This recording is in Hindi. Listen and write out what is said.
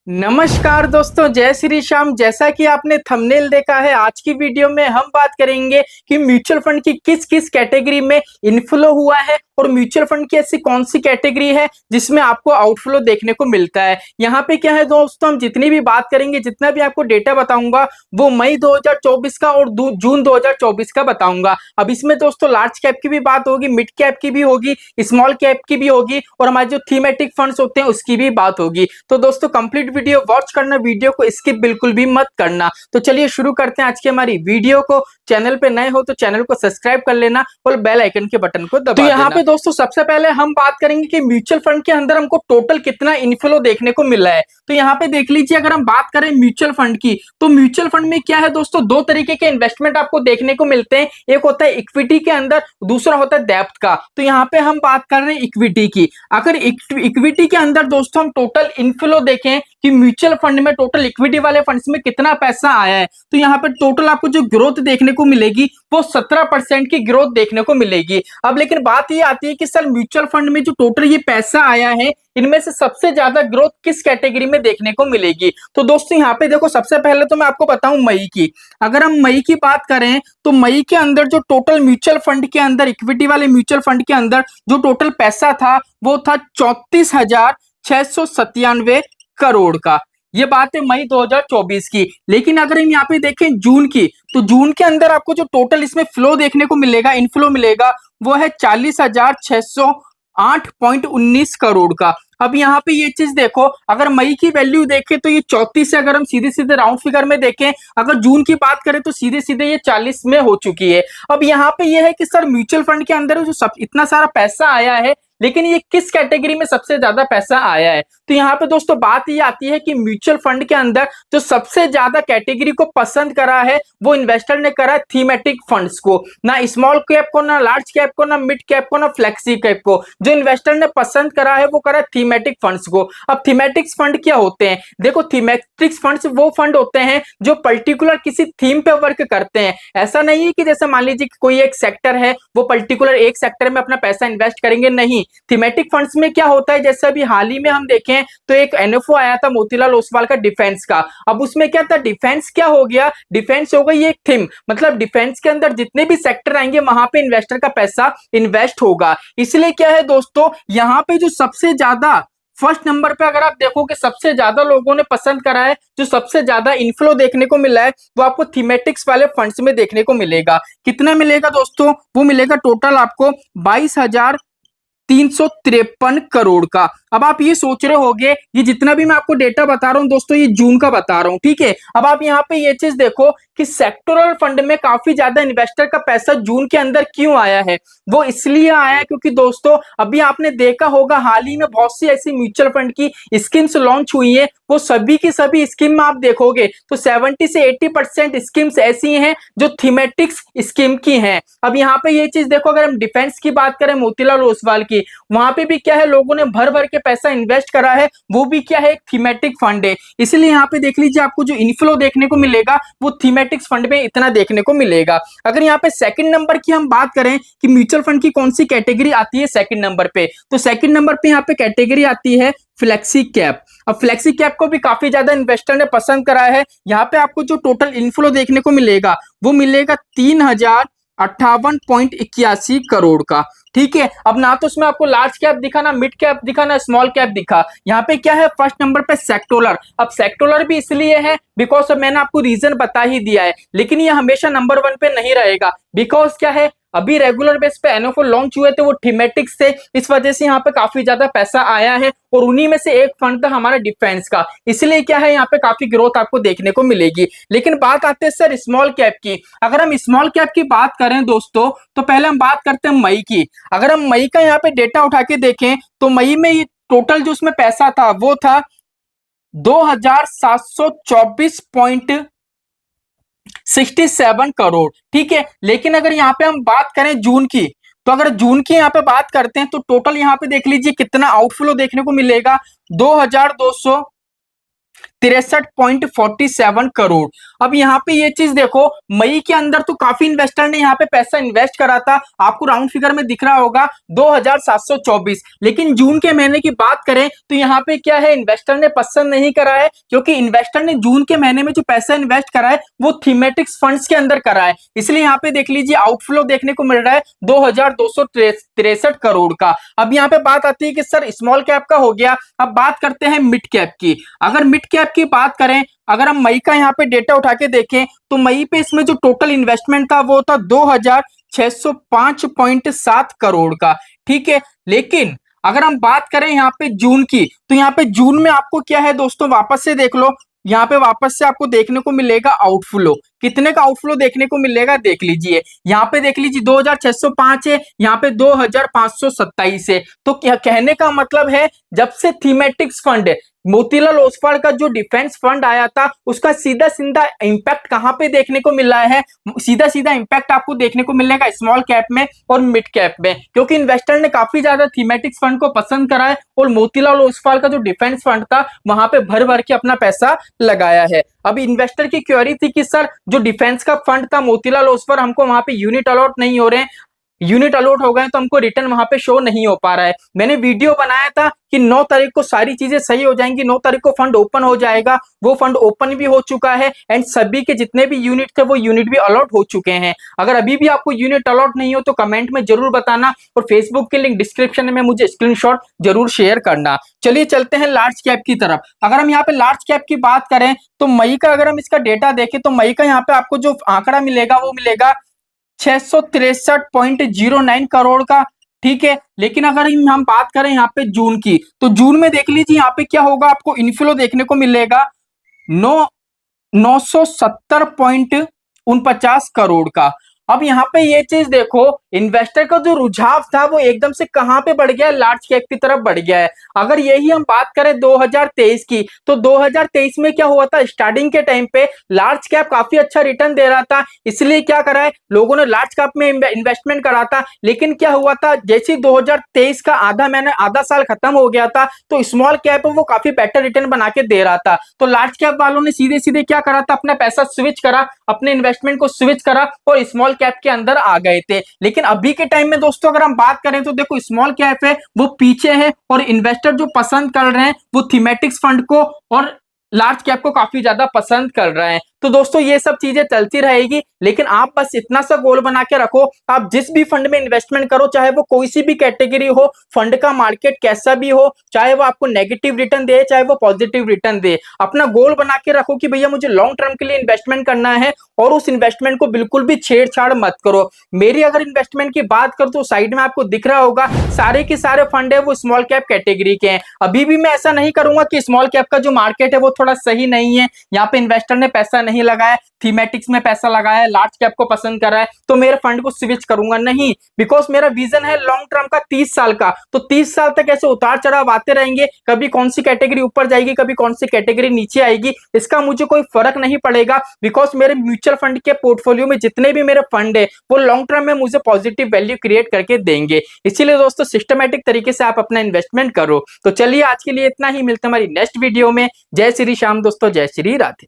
नमस्कार दोस्तों, जय श्री श्याम। जैसा कि आपने थंबनेल देखा है, आज की वीडियो में हम बात करेंगे कि म्यूचुअल फंड की किस किस कैटेगरी में इनफ्लो हुआ है और म्यूचुअल फंड की ऐसी कौन सी कैटेगरी है जिसमें आपको आउटफ्लो देखने को मिलता है। यहाँ पे क्या है दोस्तों, हम जितनी भी बात करेंगे, जितना भी आपको डेटा बताऊंगा वो मई 2024 का और जून 2024 का बताऊंगा। अब इसमें दोस्तों लार्ज कैप की भी बात होगी, मिड कैप की भी होगी, स्मॉल कैप की भी होगी और हमारे जो थीमेटिक फंड्स होते हैं उसकी भी बात होगी। तो दोस्तों कंप्लीट वीडियो वॉच करना, वीडियो को स्किप बिल्कुल भी मत करना। तो चलिए शुरू करते हैं आज की हमारी वीडियो को। चैनल पे नए हो तो चैनल को सब्सक्राइब कर लेना और बेल आइकन के बटन को दबा देना। तो यहाँ पे दोस्तों सबसे पहले हम बात करेंगे कि म्यूचुअल फंड के अंदर हमको टोटल कितना इनफ्लो देखने को मिला है। तो यहाँ पे देख लीजिए, अगर हम बात करें म्यूचुअल फंड की, तो म्यूचुअल फंड में क्या है दोस्तों, दो तरीके के इन्वेस्टमेंट आपको देखने को मिलते हैं। एक होता है इक्विटी के अंदर, दूसरा होता है डेप्थ का। तो यहाँ पे हम बात कर रहे हैं इक्विटी की। अगर इक्विटी के अंदर दोस्तों हम टोटल इनफ्लो देखें कि म्यूचुअल फंड में टोटल इक्विटी वाले फंड्स में कितना पैसा आया है, तो यहाँ पे टोटल आपको जो ग्रोथ देखने को मिलेगी वो 17% की ग्रोथ देखने को मिलेगी। अब लेकिन बात ये आती है कि सर म्यूचुअल फंड में जो टोटल ये पैसा आया है, इनमें से सबसे ज्यादा ग्रोथ किस कैटेगरी में देखने को मिलेगी। तो दोस्तों यहाँ पे देखो, सबसे पहले तो मैं आपको बताऊं मई की। अगर हम मई की बात करें तो मई के अंदर जो टोटल म्यूचुअल फंड के अंदर, इक्विटी वाले म्यूचुअल फंड के अंदर जो टोटल पैसा था वो था 34,697 करोड़ का। ये बात है मई 2024 की। लेकिन अगर हम यहाँ पे देखें जून की, तो जून के अंदर आपको जो टोटल इसमें फ्लो देखने को मिलेगा, इनफ्लो मिलेगा, वो है 40,608.19 करोड़ का। अब यहाँ पे ये चीज देखो, अगर मई की वैल्यू देखें तो ये 34 से, अगर हम सीधे सीधे राउंड फिगर में देखें, अगर जून की बात करें तो सीधे सीधे ये 40 में हो चुकी है। अब यहाँ पे ये है कि सर म्यूचुअल फंड के अंदर जो सब इतना सारा पैसा आया है, लेकिन ये किस कैटेगरी में सबसे ज्यादा पैसा आया है। तो यहाँ पे दोस्तों बात ये आती है कि म्यूचुअल फंड के अंदर जो सबसे ज्यादा कैटेगरी को पसंद करा है वो इन्वेस्टर ने करा है थीमेटिक फंड्स को। ना स्मॉल कैप को, ना लार्ज कैप को, ना मिड कैप को, ना फ्लेक्सी कैप को। जो इन्वेस्टर ने पसंद करा है वो करा है थीमेटिक फंड्स को। अब थीमेटिक्स फंड क्या होते हैं? देखो, थीमेटिक्स फंड्स वो फंड होते हैं जो पर्टिकुलर किसी थीम पे वर्क करते हैं। ऐसा नहीं है कि जैसे मान लीजिए कोई एक सेक्टर है, वो पर्टिकुलर एक सेक्टर में अपना पैसा इन्वेस्ट करेंगे, नहीं। थीमेटिक फंड्स में क्या होता है, जैसे अभी हाल ही में हम देखें तो एक एनएफओ आया था मोतीलाल ओसवाल का, डिफेंस का। अब उसमें क्या था, डिफेंस क्या हो गया, डिफेंस हो गई एक थीम। मतलब डिफेंस के अंदर जितने भी सेक्टर आएंगे वहां पे इन्वेस्टर का पैसा इन्वेस्ट होगा। इसलिए क्या है दोस्तों, यहाँ पे जो सबसे ज्यादा फर्स्ट नंबर पे अगर आप देखोगे, सबसे ज्यादा लोगों ने पसंद करा है, जो सबसे ज्यादा इनफ्लो देखने को मिला है, वो आपको थीमेटिक्स वाले फंड्स में देखने को मिलेगा। कितना मिलेगा दोस्तों? वो मिलेगा टोटल आपको 22,353 करोड़ का। अब आप ये सोच रहे होंगे, ये जितना भी मैं आपको डेटा बता रहा हूं दोस्तों, ये जून का बता रहा हूं, ठीक है। अब आप यहाँ पे ये चीज देखो कि सेक्टोरल फंड में काफी ज्यादा इन्वेस्टर का पैसा जून के अंदर क्यों आया है। वो इसलिए आया है क्योंकि दोस्तों अभी आपने देखा होगा हाल ही में बहुत सी ऐसी म्यूचुअल फंड की स्कीम्स लॉन्च हुई है। वो सभी की सभी स्कीम में आप देखोगे तो 70 से 80% स्कीम्स ऐसी हैं जो थीमेटिक्स स्कीम की हैं। अब यहाँ पे ये चीज देखो, अगर हम डिफेंस की बात करें मोतीलाल ओसवाल की, वहां पे भी क्या है, लोगों ने भर भर के पैसा इन्वेस्ट करा है, वो भी क्या है, एक थीमेटिक फंड है। इसलिए यहाँ पे देख लीजिए, आपको जो इनफ्लो देखने को मिलेगा वो थीमेटिक्स फंड में इतना देखने को मिलेगा। अगर यहाँ पे सेकंड नंबर की हम बात करें कि म्यूचुअल फंड की कौन सी कैटेगरी आती है सेकंड नंबर पे, तो सेकंड नंबर पे यहाँ पे कैटेगरी आती है फ्लेक्सी कैप। अब फ्लेक्सी कैप को भी काफी ज्यादा इन्वेस्टर ने पसंद करा है। यहाँ पे आपको जो टोटल इनफ्लो देखने को मिलेगा वो मिलेगा 3,058.81 करोड़ का, ठीक है। अब ना तो उसमें आपको लार्ज कैप दिखा, ना मिड कैप दिखा, ना स्मॉल कैप दिखा। यहाँ पे क्या है, फर्स्ट नंबर पे सेक्टोरल। अब सेक्टोरल भी इसलिए है बिकॉज मैंने आपको रीजन बता ही दिया है, लेकिन ये हमेशा नंबर 1 पे नहीं रहेगा। बिकॉज क्या है, अभी रेगुलर बेस पे एनएफओ लॉन्च हुए थे, वो थीमेटिक्स से, इस वजह से यहाँ पे काफी ज्यादा पैसा आया है। और उन्हीं में से एक फंड था हमारा डिफेंस का, इसलिए क्या है, यहाँ पे काफी ग्रोथ आपको देखने को मिलेगी। लेकिन बात आते हैं सर स्मॉल कैप की। अगर हम स्मॉल कैप की बात करें दोस्तों, तो पहले हम बात करते हैं मई की। अगर हम मई का यहाँ पे डेटा उठा के देखें तो मई में ये टोटल जो उसमें पैसा था वो था 2,724.67 करोड़, ठीक है। लेकिन अगर यहाँ पे हम बात करें जून की, तो अगर जून की यहाँ पे बात करते हैं तो टोटल यहाँ पे देख लीजिए कितना आउटफ्लो देखने को मिलेगा, 2,200 63.47 करोड़। अब यहाँ पे ये चीज देखो, मई के अंदर तो काफी इन्वेस्टर ने यहाँ पे पैसा इन्वेस्ट करा था, आपको राउंड फिगर में दिख रहा होगा 2724। लेकिन जून के महीने की बात करें तो यहाँ पे क्या है, इन्वेस्टर ने पसंद नहीं करा है, क्योंकि इन्वेस्टर ने जून के महीने में जो पैसा इन्वेस्ट करा है वो थीमेटिक्स फंड्स के अंदर करा है, इसलिए यहाँ पे देख लीजिए आउटफ्लो देखने को मिल रहा है 2263 करोड़ का। अब यहाँ पे बात आती है कि सर स्मॉल कैप का हो गया, अब बात करते हैं मिड कैप की। अगर मिड कैप की बात करें, अगर हम मई का यहाँ पे डेटा उठा के देखें तो मई पे इसमें जो टोटल इन्वेस्टमेंट था वो था 2605.7 करोड़ का, ठीक है। लेकिन अगर हम बात करें यहाँ पे जून की, तो यहाँ पे जून में आपको क्या है दोस्तों, वापस से देख लो, यहाँ पे वापस से आपको देखने को मिलेगा आउटफ्लो। कितने का आउटफ्लो देखने को मिलेगा देख लीजिए, यहाँ पे देख लीजिए 2605 है, यहाँ पे 2527 है। तो क्या कहने का मतलब है, जब से थीमेटिक्स फंड मोतीलाल ओसवाल का जो डिफेंस फंड आया था, उसका सीधा सीधा इंपैक्ट कहां पे देखने को मिल रहा है, सीधा सीधा इंपैक्ट आपको देखने को मिलेगा स्मॉल कैप में और मिड कैप में, क्योंकि इन्वेस्टर ने काफी ज्यादा थीमेटिक्स फंड को पसंद करा है और मोतीलाल ओसवाल का जो डिफेंस फंड था वहां पे भर भर के अपना पैसा लगाया है। अब इन्वेस्टर की क्वेरी थी कि सर जो डिफेंस का फंड था मोतीलाल ओसवाल, हमको वहां पे यूनिट अलॉट नहीं हो रहे हैं, यूनिट अलॉट हो गए तो हमको रिटर्न वहां पे शो नहीं हो पा रहा है। मैंने वीडियो बनाया था कि 9 तारीख को सारी चीजें सही हो जाएंगी, 9 तारीख को फंड ओपन हो जाएगा, वो फंड ओपन भी हो चुका है एंड सभी के जितने भी यूनिट थे वो यूनिट भी अलॉट हो चुके हैं। अगर अभी भी आपको यूनिट अलॉट नहीं हो तो कमेंट में जरूर बताना और फेसबुक के लिंक डिस्क्रिप्शन में मुझे स्क्रीनशॉट जरूर शेयर करना। चलिए चलते हैं लार्ज कैप की तरफ। अगर हम यहाँ पे लार्ज कैप की बात करें तो मई का अगर हम इसका डेटा देखें तो मई का यहाँ पे आपको जो आंकड़ा मिलेगा वो मिलेगा 663.09 करोड़ का, ठीक है। लेकिन अगर हम बात करें यहाँ पे जून की, तो जून में देख लीजिए यहाँ पे क्या होगा, आपको इनफ्लो देखने को मिलेगा 970.49 करोड़ का। अब यहाँ पे ये चीज देखो, इन्वेस्टर का जो रुझाव था वो एकदम से कहां पे बढ़ गया है, लार्ज कैप की तरफ बढ़ गया है। अगर यही हम बात करें 2023 की, तो 2023 में क्या हुआ था, स्टार्टिंग के टाइम पे लार्ज कैप काफी अच्छा रिटर्न दे रहा था, इसलिए क्या करा है लोगों ने लार्ज कैप में इन्वेस्टमेंट करा था। लेकिन क्या हुआ था, जैसे 2023 का आधा साल खत्म हो गया था तो स्मॉल कैप वो काफी बेटर रिटर्न बना के दे रहा था, तो लार्ज कैप वालों ने सीधे सीधे क्या करा था, अपना पैसा स्विच करा, अपने इन्वेस्टमेंट को स्विच करा और स्मॉल कैप के अंदर आ गए थे। लेकिन अभी के टाइम में दोस्तों अगर हम बात करें तो देखो स्मॉल कैप है वो पीछे है और इन्वेस्टर जो पसंद कर रहे हैं वो थीमेटिक्स फंड को और लार्ज कैप को काफी ज्यादा पसंद कर रहे हैं। तो दोस्तों ये सब चीजें चलती रहेगी, लेकिन आप बस इतना सा गोल बना के रखो, आप जिस भी फंड में इन्वेस्टमेंट करो, चाहे वो कोई सी भी कैटेगरी हो, फंड का मार्केट कैसा भी हो, चाहे वो आपको नेगेटिव रिटर्न दे चाहे वो पॉजिटिव रिटर्न दे, अपना गोल बना के रखो कि भैया मुझे लॉन्ग टर्म के लिए इन्वेस्टमेंट करना है और उस इन्वेस्टमेंट को बिल्कुल भी छेड़छाड़ मत करो। मेरी अगर इन्वेस्टमेंट की बात करूं तो साइड में आपको दिख रहा होगा सारे के सारे फंड है वो स्मॉल कैप कैटेगरी के हैं। अभी भी मैं ऐसा नहीं करूंगा कि स्मॉल कैप का जो मार्केट है वो थोड़ा सही नहीं है, यहाँ पे इन्वेस्टर ने पैसा नहीं लगाया, थीमेटिक्स में पैसा लगाया, लार्ज कैप को पसंद कर रहा है, तो मेरे फंड को स्विच करूंगा नहीं, बिकॉज मेरा विजन है लॉन्ग टर्म का 30 साल का। तो 30 साल तक ऐसे उतार चढ़ाव आते रहेंगे, कभी कौन सी कैटेगरी ऊपर जाएगी, कभी कौन सी कैटेगरी नीचे आएगी, इसका मुझे कोई फर्क नहीं पड़ेगा, बिकॉज मेरे म्यूचुअल फंड के पोर्टफोलियो में जितने भी मेरे फंड है वो लॉन्ग टर्म में मुझे पॉजिटिव वैल्यू क्रिएट करके देंगे। इसीलिए दोस्तों सिस्टमैटिक तरीके से आप अपना इन्वेस्टमेंट करो। तो चलिए आज के लिए इतना ही, मिलते हैं हमारी नेक्स्ट वीडियो में। जय श्री श्याम दोस्तों, जय श्री राधे।